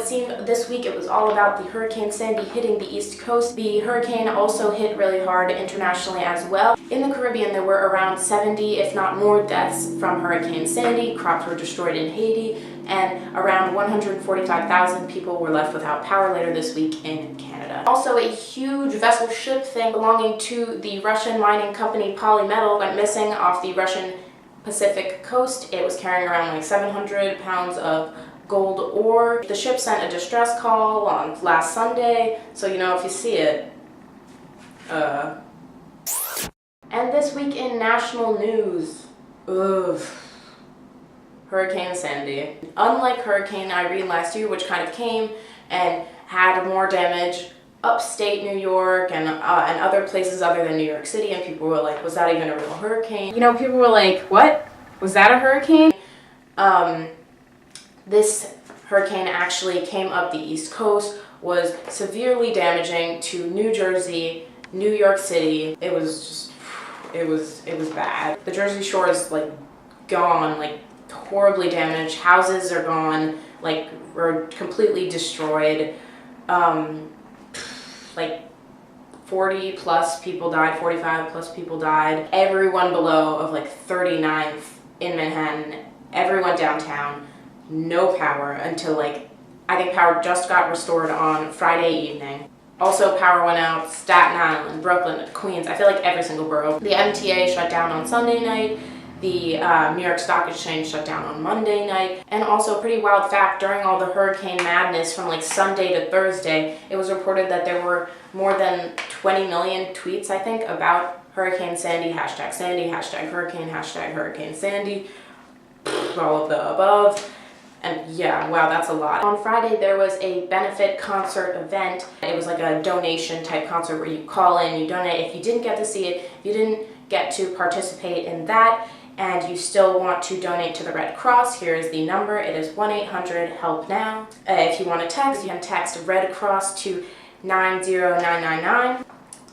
seemed this week it was all about the Hurricane Sandy hitting the East Coast. The hurricane also hit really hard internationally as well. In the Caribbean, there were around 70, if not more, deaths from Hurricane Sandy. Crops were destroyed in Haiti, and around 145,000 people were left without power later this week in Canada. Also, a huge vessel ship thing belonging to the Russian mining company Polymetal went missing off the Russian Pacific coast. It was carrying around like 700 pounds of gold ore. The ship sent a distress call on last Sunday, so you know if you see it. And this week in national news, Hurricane Sandy. Unlike Hurricane Irene last year, which kind of came and had more damage upstate New York and other places other than New York City, and people were like, was that even a real hurricane? You know, people were like, what? Was that a hurricane? This hurricane actually came up the East Coast, was severely damaging to New Jersey, New York City. It was bad. The Jersey Shore is like gone, like horribly damaged. Houses are gone, like were completely destroyed. Like 40 plus people died, 45 plus people died. Everyone below of like 39th in Manhattan, everyone downtown, no power until like, I think power just got restored on Friday evening. Also power went out Staten Island, Brooklyn, Queens, I feel like every single borough. The MTA shut down on Sunday night. The New York Stock Exchange shut down on Monday night. And also, pretty wild fact, during all the hurricane madness from like Sunday to Thursday, it was reported that there were more than 20 million tweets, I think, about Hurricane Sandy, hashtag hurricane, hashtag Hurricane Sandy, all of the above. And yeah, wow, that's a lot. On Friday, there was a benefit concert event. It was like a donation type concert where you call in, you donate. If you didn't get to see it, if you didn't get to participate in that, and you still want to donate to the Red Cross, here is the number. It is 1-800-HELP-NOW. If you want to text, you can text Red Cross to 90999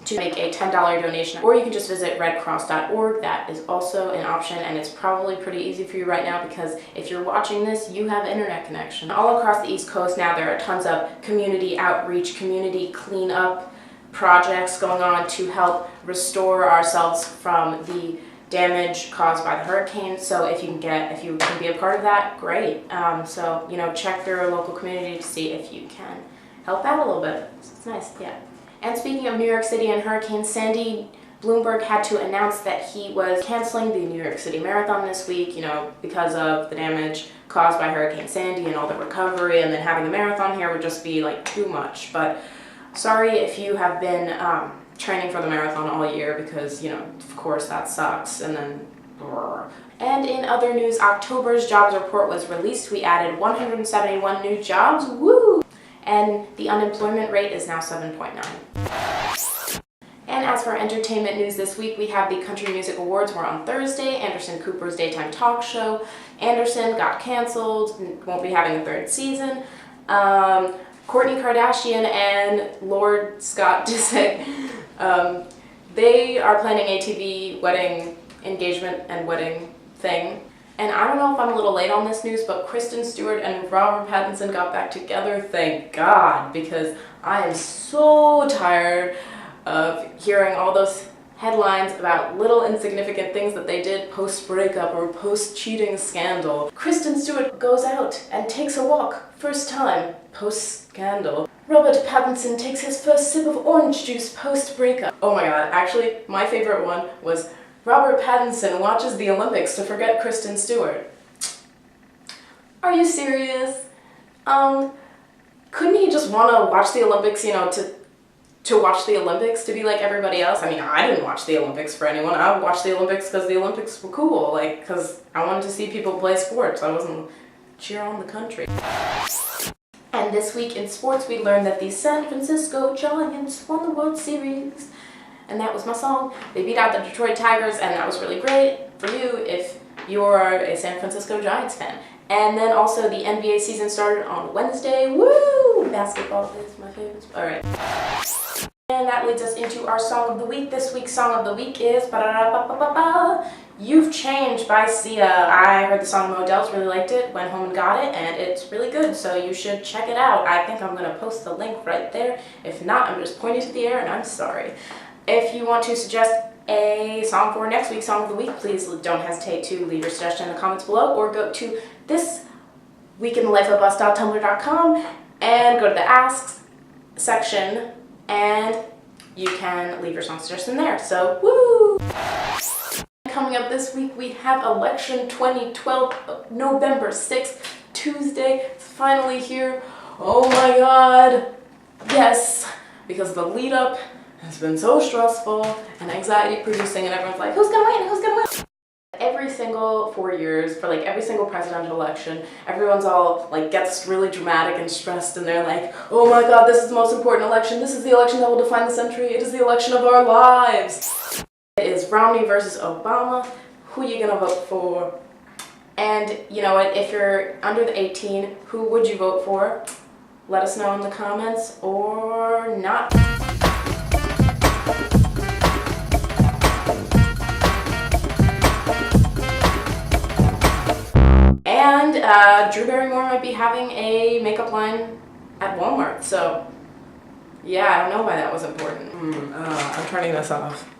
to make a $10 donation, or you can just visit redcross.org. That is also an option, and it's probably pretty easy for you right now because if you're watching this, you have internet connection. All across the East Coast now, there are tons of community outreach, community cleanup projects going on to help restore ourselves from the damage caused by the hurricane. So if you can be a part of that, great. So, you know, check your local community to see if you can help out a little bit. It's nice, yeah. And speaking of New York City and Hurricane Sandy, Bloomberg had to announce that he was canceling the New York City Marathon this week, you know, because of the damage caused by Hurricane Sandy and all the recovery, and then having a marathon here would just be like too much. But sorry if you have been training for the marathon all year, because, you know, of course that sucks, and then brr. And in other news, October's jobs report was released. We added 171 new jobs, woo! And the unemployment rate is now 7.9. And as for entertainment news this week, we have the Country Music Awards were on Thursday, Anderson Cooper's daytime talk show. Anderson got canceled, won't be having a third season. Kourtney Kardashian and Lord Scott Disick, they are planning a TV wedding engagement and wedding thing. And I don't know if I'm a little late on this news, but Kristen Stewart and Robert Pattinson got back together, thank God, because I am so tired of hearing all those headlines about little insignificant things that they did post-breakup or post-cheating scandal. Kristen Stewart goes out and takes a walk, first time, post-scandal. Robert Pattinson takes his first sip of orange juice post-breakup. Oh my god, actually, my favorite one was Robert Pattinson watches the Olympics to forget Kristen Stewart. Are you serious? Couldn't he just want to watch the Olympics, you know, to watch the Olympics, to be like everybody else? I mean, I didn't watch the Olympics for anyone. I watched the Olympics because the Olympics were cool, like, because I wanted to see people play sports. I wasn't cheer on the country. And this week in sports, we learned that the San Francisco Giants won the World Series. And that was my song. They beat out the Detroit Tigers, and that was really great for you if you are a San Francisco Giants fan. And then also the NBA season started on Wednesday. Woo! Basketball is my favorite. Alright. And that leads us into our song of the week. This week's song of the week is You've Changed by Sia. I heard the song Models, really liked it, went home and got it, and it's really good, so you should check it out. I think I'm going to post the link right there. If not, I'm just pointing to the air and I'm sorry. If you want to suggest a song for next week's Song of the Week, please don't hesitate to leave your suggestion in the comments below, or go to this weekinlifeofus.tumblr.com and go to the Asks section, and you can leave your song suggestion there. So, woo! Coming up this week, we have election 2012, November 6th, Tuesday. It's finally here. Oh my god. Yes, because the lead up has been so stressful and anxiety producing, and everyone's like, who's gonna win? Who's gonna win? Every single 4 years, for like every single presidential election, everyone's all like gets really dramatic and stressed, and they're like, oh my god, this is the most important election. This is the election that will define the century. It is the election of our lives. It is Romney versus Obama. Who are you gonna vote for? And you know what, if you're under the 18, who would you vote for? Let us know in the comments, or not. And Drew Barrymore might be having a makeup line at Walmart, so yeah, I don't know why that was important. I'm turning this off.